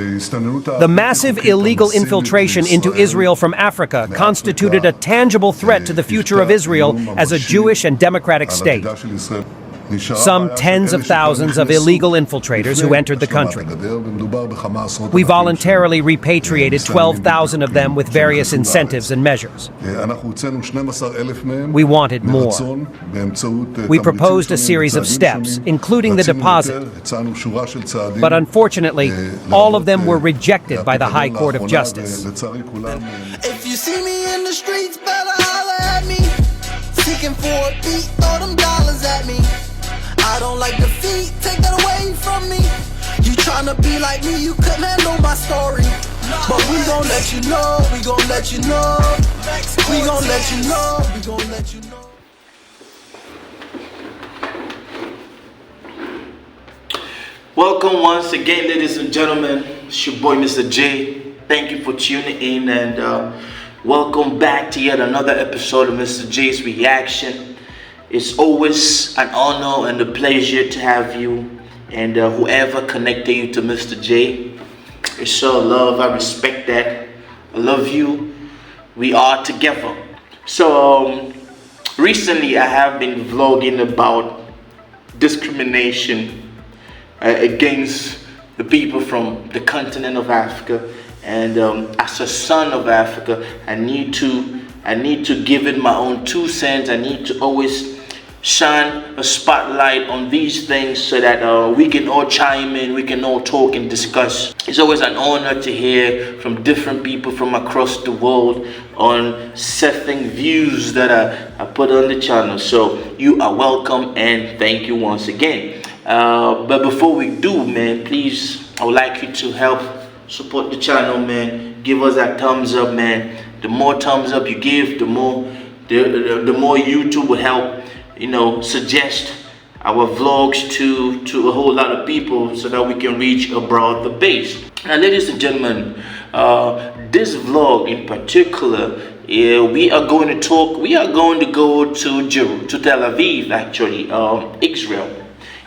The massive illegal infiltration into Israel from Africa constituted a tangible threat to the future of Israel as a Jewish and democratic state. Some tens of thousands of illegal infiltrators who entered the country. We voluntarily repatriated 12,000 of them with various incentives and measures. We wanted more. We proposed a series of steps, including the deposit. But unfortunately, all of them were rejected by the High Court of Justice. If you see me in the streets, better holler at me. Seeking for a beat, throw them dollars at me. I don't like defeat, take that away from me. You tryna be like me, you couldn't handle my story. But we gon' let you know, we gon' let you know. We gon' let you know, we gon' let you know. Welcome once again, ladies and gentlemen. It's your boy Misterjaay. Thank you for tuning in and welcome back to yet another episode of Misterjaay's Reaction. It's always an honor and a pleasure to have you and whoever connected you to Misterjaay. It's all love, I respect that. I love you. We are together. So recently I have been vlogging about discrimination against the people from the continent of Africa. And as a son of Africa, I need to give it my own 2 cents. I need to always shine a spotlight on these things so that we can all chime in, we can all talk and discuss. It's always an honor to hear from different people from across the world on certain views that I put on the channel. So you are welcome and thank you once again. But before we do, man, please, I would like you to help support the channel, man. Give us that thumbs up, man. The more thumbs up you give, the more YouTube will help, suggest our vlogs to a whole lot of people so that we can reach a broader base. Now, ladies and gentlemen, this vlog in particular, we are going to go to Tel Aviv, actually, Israel.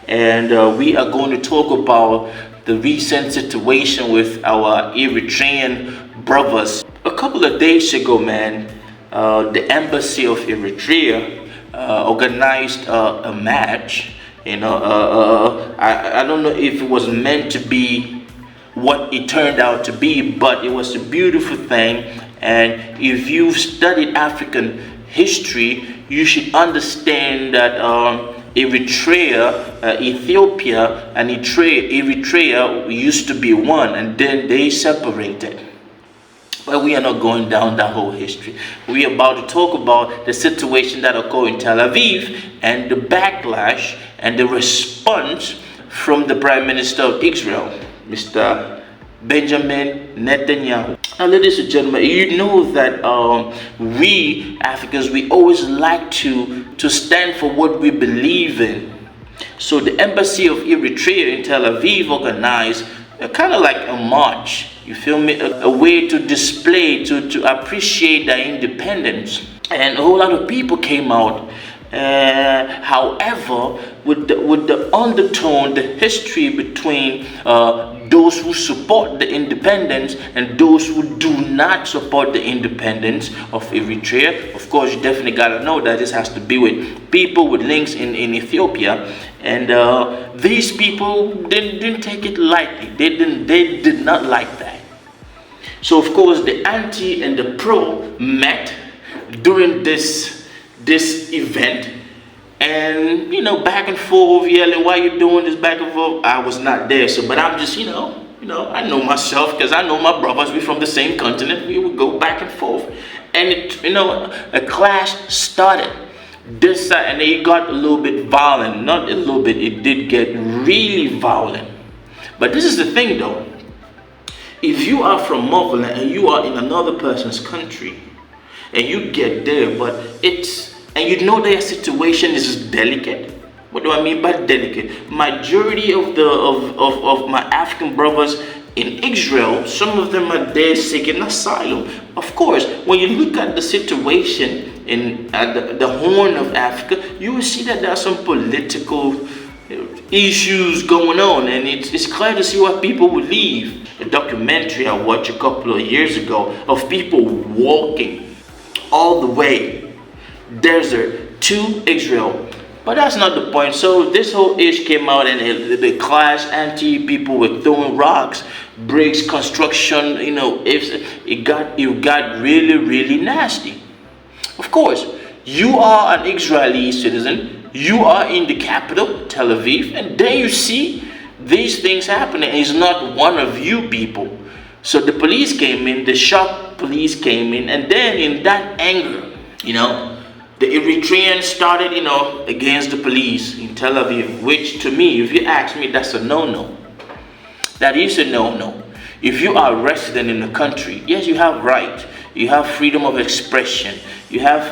And we are going to talk about the recent situation with our Eritrean brothers. A couple of days ago, man, the embassy of Eritrea organized a match. I don't know if it was meant to be what it turned out to be, but it was a beautiful thing. And if you've studied African history, you should understand that Eritrea, Ethiopia and Eritrea used to be one, and then they separated. But we are not going down that whole history. We are about to talk about the situation that occurred in Tel Aviv and the backlash and the response from the Prime Minister of Israel, Mr. Benjamin Netanyahu. Now, ladies and gentlemen, you know that we Africans, we always like to stand for what we believe in. So the embassy of Eritrea in Tel Aviv organized kind of like a march, you feel me, a way to display, to appreciate their independence. And a whole lot of people came out. However, with the undertone, the history between those who support the independence and those who do not support the independence of Eritrea. Of course, you definitely gotta know that this has to be with people with links in Ethiopia, and these people didn't take it lightly. They did not like that. So of course, the anti and the pro met during this event. And, back and forth, yelling, why you doing this back and forth? I was not there, but I'm just, I know myself, because I know my brothers, we from the same continent, we would go back and forth. And, a clash started. This side, and it got a little bit violent. Not a little bit, it did get really violent. But this is the thing, though. If you are from motherland and you are in another person's country, and you get there, and you know their situation is delicate. What do I mean by delicate? Majority of my African brothers in Israel, some of them are there seeking asylum. Of course, when you look at the situation at the Horn of Africa, you will see that there are some political issues going on, and it's clear to see why people would leave. A documentary I watched a couple of years ago of people walking all the way desert to Israel. But that's not the point. So this whole ish came out, and the clash, people were throwing rocks, bricks, construction. It got really, really nasty. Of course, you are an Israeli citizen. You are in the capital, Tel Aviv, and then you see these things happening. It's not one of you people. So the police came in, the shock police came in, and then in that anger, the Eritrean started, against the police in Tel Aviv, which to me, if you ask me, that's a no-no. That is a no-no. If you are a resident in the country, yes, you have right. You have freedom of expression. You have,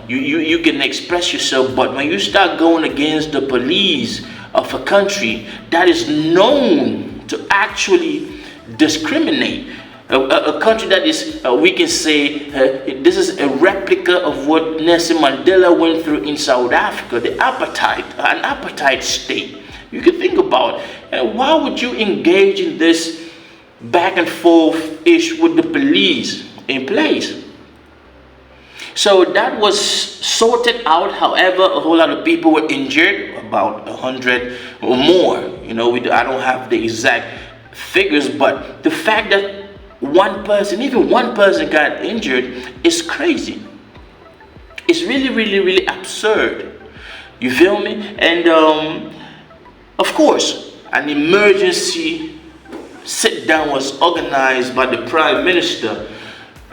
you can express yourself. But when you start going against the police of a country that is known to actually discriminate, a country that is, we can say, this is a replica of what Nelson Mandela went through in South Africa, an apartheid state. You can think about, why would you engage in this back and forth-ish with the police in place? So that was sorted out. However, a whole lot of people were injured, about 100 or more. I don't have the exact figures, but the fact that even one person got injured is crazy. It's really, really, really absurd. You feel me? And of course, an emergency sit down was organized by the Prime Minister,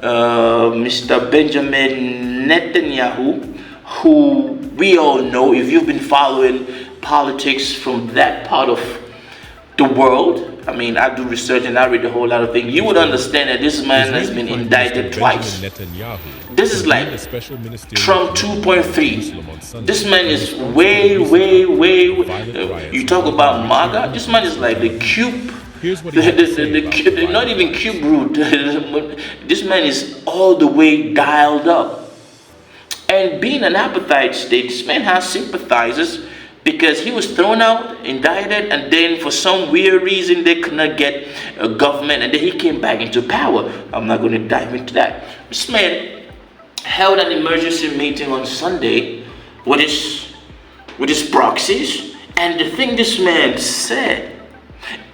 Mr. Benjamin Netanyahu, who we all know, if you've been following politics from that part of the world, I do research and I read a whole lot of things, you would understand that this man has been indicted twice. This is like Trump 2.3. This man is way, you talk about MAGA, this man is like the cube. Not even cube root. This man is all the way dialed up. And being an apartheid state, this man has sympathizers because he was thrown out, indicted, and then for some weird reason they could not get a government, and then he came back into power. I'm not going to dive into that. This man held an emergency meeting on Sunday with his proxies, and the thing this man said,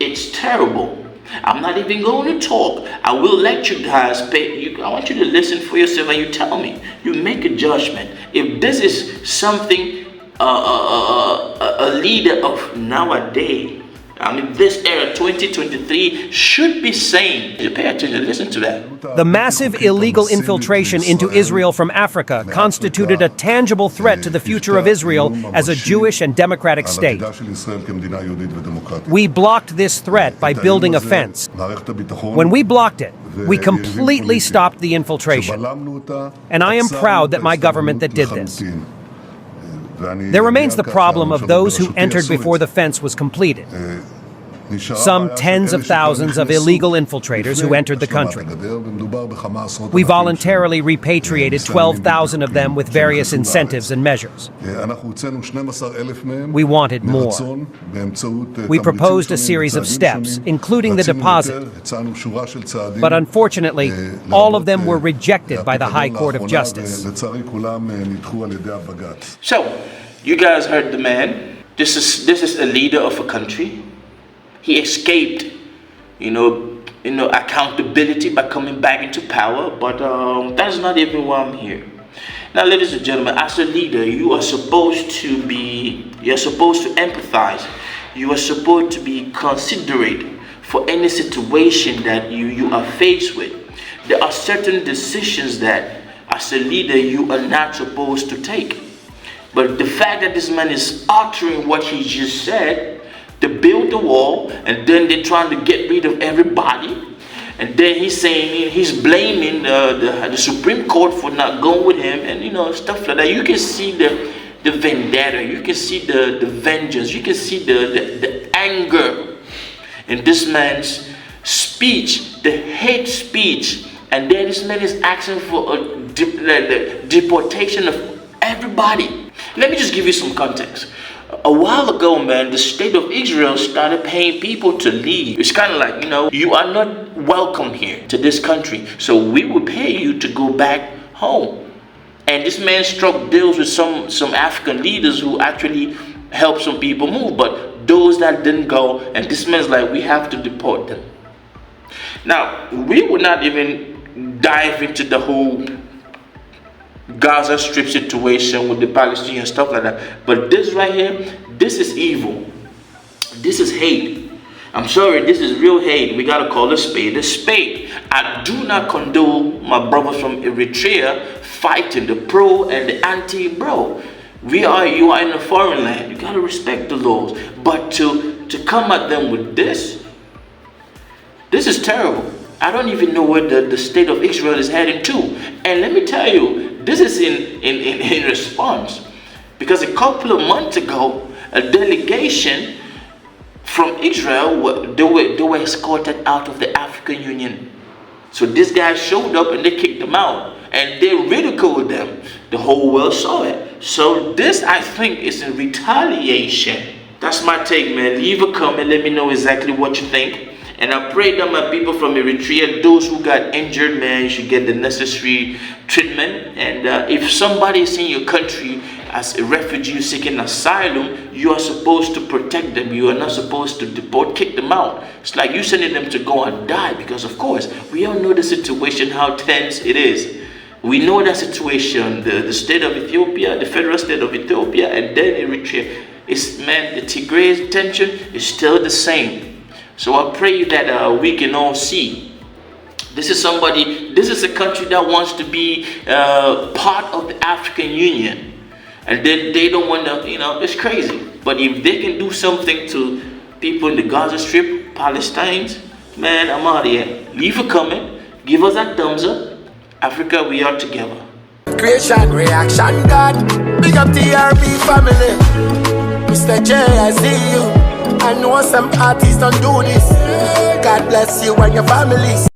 it's terrible. I'm not even going to talk. I will let you guys I want you to listen for yourself, and you tell me. You make a judgment. If this is something a leader of nowadays, this era, 2023, should be saying. Pay attention, listen to that. The massive illegal infiltration into Israel from Africa constituted a tangible threat to the future of Israel as a Jewish and democratic state. We blocked this threat by building a fence. When we blocked it, we completely stopped the infiltration. And I am proud that my government that did this. There remains the problem of those who entered before the fence was completed. Some tens of thousands of illegal infiltrators who entered the country. We voluntarily repatriated 12,000 of them with various incentives and measures. We wanted more. We proposed a series of steps, including the deposit. But unfortunately, all of them were rejected by the High Court of Justice. So, you guys heard the man. This is a leader of a country. He escaped, accountability by coming back into power, but that's not even why I'm here. Now, ladies and gentlemen, as a leader, you are supposed to empathize. You are supposed to be considerate for any situation that you are faced with. There are certain decisions that, as a leader, you are not supposed to take. But the fact that this man is uttering what he just said, to build the wall, and then they're trying to get rid of everybody, and then he's blaming the Supreme Court for not going with him, and stuff like that. You can see the vendetta, you can see the vengeance, you can see the anger in this man's speech, the hate speech, and then this man is asking for the deportation of everybody. Let me just give you some context. A while ago, man, the state of Israel started paying people to leave. It's kind of like, you are not welcome here to this country, so we will pay you to go back home. And this man struck deals with some African leaders who actually helped some people move, but those that didn't go, and this man's like, we have to deport them. Now, we would not even dive into the whole Gaza Strip situation with the Palestinian stuff like that, but this right here, this is evil. This is hate. I'm sorry, this is real hate. We gotta call a spade a spade. I do not condone my brothers from Eritrea fighting the pro and the anti, bro. You are in a foreign land. You gotta respect the laws. But to come at them with this is terrible. I don't even know where the state of Israel is heading to. And let me tell you, this is in response, because a couple of months ago, a delegation from Israel, they were escorted out of the African Union. So these guys showed up and they kicked them out, and they ridiculed them. The whole world saw it. So this, I think, is a retaliation. That's my take, man. Leave a comment, let me know exactly what you think. And I pray that my people from Eritrea, those who got injured, man, you should get the necessary treatment. And if somebody is in your country as a refugee seeking asylum, you are supposed to protect them. You are not supposed to deport, kick them out. It's like you sending them to go and die, because of course, we all know the situation, how tense it is. We know that situation, the state of Ethiopia, the federal state of Ethiopia, and then Eritrea. The Tigray tension is still the same. So I pray that we can all see. This is a country that wants to be part of the African Union. And then they don't want to, it's crazy. But if they can do something to people in the Gaza Strip, Palestinians, man, I'm out of here. Leave a comment, give us that thumbs up. Africa, we are together. Creation, reaction, God. Big up TRB family. Misterjaay, I see you. I know some artists don't do this. God bless you and your families.